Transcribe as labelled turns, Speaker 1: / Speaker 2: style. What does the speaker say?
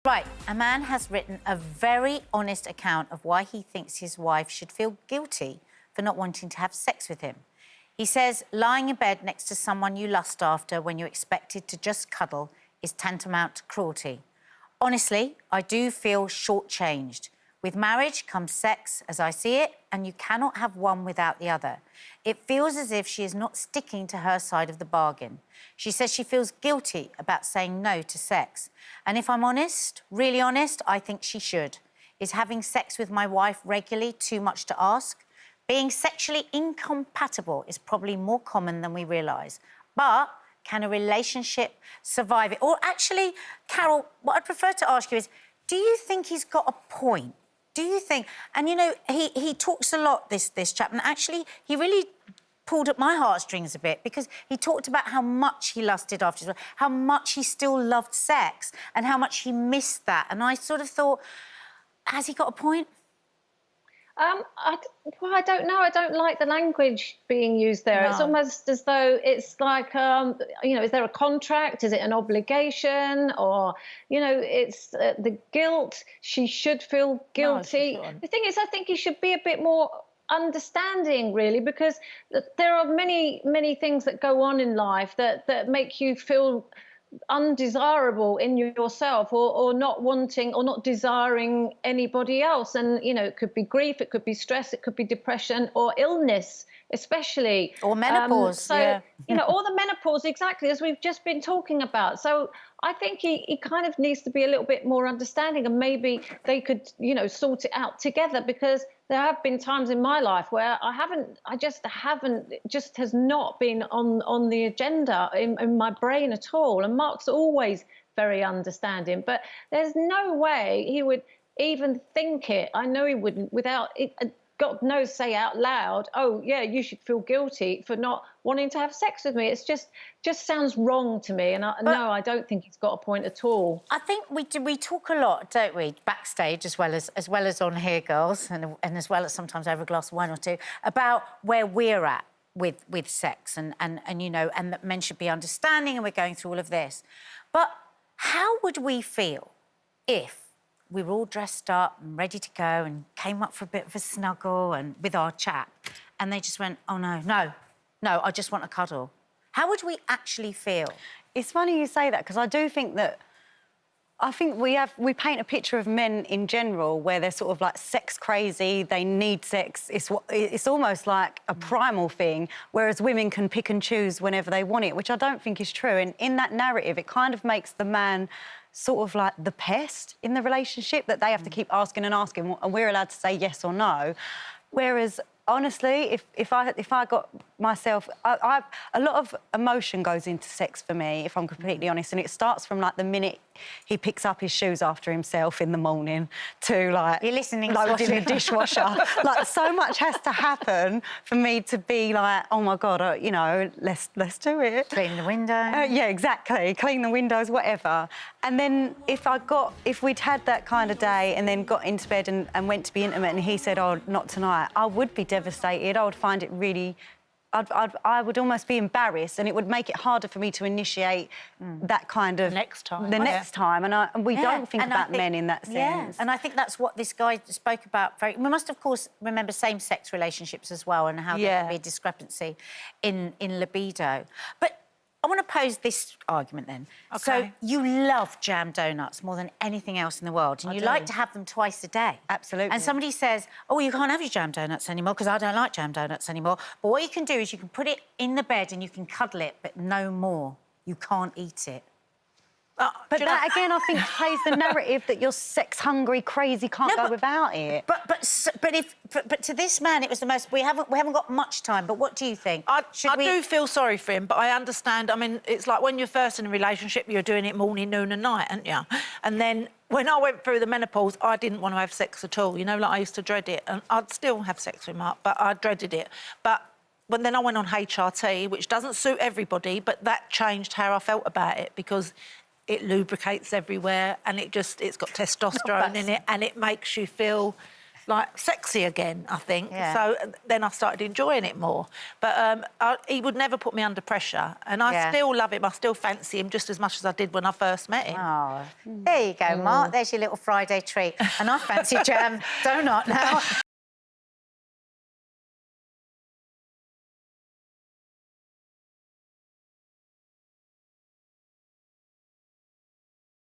Speaker 1: Right, a man has written a very honest account of why he thinks his wife should feel guilty for not wanting to have sex with him. He says lying in bed next to someone you lust after when you're expected to just cuddle is tantamount to cruelty. Honestly, I do feel shortchanged. With marriage comes sex, as I see it, and you cannot have one without the other. It feels as if she is not sticking to her side of the bargain. She says she feels guilty about saying no to sex. And if I'm honest, really honest, I think she should. Is having sex with my wife regularly too much to ask? Being sexually incompatible is probably more common than we realise. But can a relationship survive it? Or actually, Carol, what I'd prefer to ask you is, do you think he's got a point? Do you think... And, you know, he talks a lot, this chap, and actually he really pulled at my heartstrings a bit because he talked about how much he lusted after his wife, how much he still loved sex and how much he missed that. And I sort of thought, has he got a point?
Speaker 2: I don't know. I don't like the language being used there. No. It's almost as though it's like, you know, is there a contract? Is it an obligation? Or, you know, it's the guilt. She should feel guilty. No, the thing is, I think he should be a bit more understanding, really, because there are many things that go on in life that make you feel undesirable in yourself, or not wanting or not desiring anybody else. And, you know, it could be grief, it could be stress, it could be depression or illness, especially.
Speaker 1: Or menopause, yeah.
Speaker 2: You know, all the menopause, exactly, as we've just been talking about. So I think he kind of needs to be a little bit more understanding, and maybe they could, you know, sort it out together, because there have been times in my life where it just has not been on the agenda in my brain at all. And Mark's always very understanding, but there's no way he would even think it. I know he wouldn't, without it, God knows, say out loud, oh, yeah, you should feel guilty for not wanting to have sex with me. It's just sounds wrong to me. And no, I don't think he's got a point at all.
Speaker 1: I think we talk a lot, don't we, backstage as well as on here, girls, and as well as sometimes over a glass of wine or two, about where we're at with sex and you know, and that men should be understanding, and we're going through all of this. But how would we feel if we were all dressed up and ready to go and came up for a bit of a snuggle and with our chat, and they just went, oh, no, I just want a cuddle? How would we actually feel?
Speaker 3: It's funny you say that, because I do think that... I think we paint a picture of men in general where they're sort of like sex crazy, they need sex. It's almost like a primal thing, whereas women can pick and choose whenever they want it, which I don't think is true. And in that narrative, it kind of makes the man sort of like the pest in the relationship, that they have to keep asking and asking, and we're allowed to say yes or no. Whereas, honestly, if I got myself... a lot of emotion goes into sex for me, if I'm completely honest, and it starts from, like, the minute he picks up his shoes after himself in the morning to, like...
Speaker 1: You're listening,
Speaker 3: loading the dishwasher. Like, so much has to happen for me to be like, oh, my God, you know, let's do it.
Speaker 1: Clean the window.
Speaker 3: Yeah, exactly. Clean the windows, whatever. And then if we'd had that kind of day and then got into bed and went to be intimate and he said, oh, not tonight, I would be devastated. I would find it really... I would almost be embarrassed, and it would make it harder for me to initiate that kind of...
Speaker 1: next time.
Speaker 3: Next time. And we don't think about men in that sense.
Speaker 1: Yeah, and I think that's what this guy spoke about. We must, of course, remember same-sex relationships as well, and how there can be a discrepancy in libido. But I want to pose this argument then. Okay. So you love jam donuts more than anything else in the world, and you like to have them twice a day.
Speaker 3: Absolutely.
Speaker 1: And somebody says, oh, you can't have your jam donuts anymore because I don't like jam donuts anymore. But what you can do is you can put it in the bed and you can cuddle it, but no more. You can't eat it.
Speaker 3: But that, again, I think plays the narrative that you're sex-hungry, crazy, can't go without it.
Speaker 1: But to this man, it was the most... We haven't got much time, but what do you think?
Speaker 4: I do feel sorry for him, but I understand. I mean, it's like when you're first in a relationship, you're doing it morning, noon and night, aren't you? And then when I went through the menopause, I didn't want to have sex at all. You know, like, I used to dread it. And I'd still have sex with Mark, but I dreaded it. But then I went on HRT, which doesn't suit everybody, but that changed how I felt about it, because it lubricates everywhere, and it's got testosterone in it, and it makes you feel like sexy again, I think.
Speaker 1: Yeah.
Speaker 4: So then I started enjoying it more. But he would never put me under pressure, and I
Speaker 1: Yeah.
Speaker 4: still love him. I still fancy him just as much as I did when I first met him.
Speaker 1: Oh, there you go, Mark. There's your little Friday treat. And I fancy jam donut now.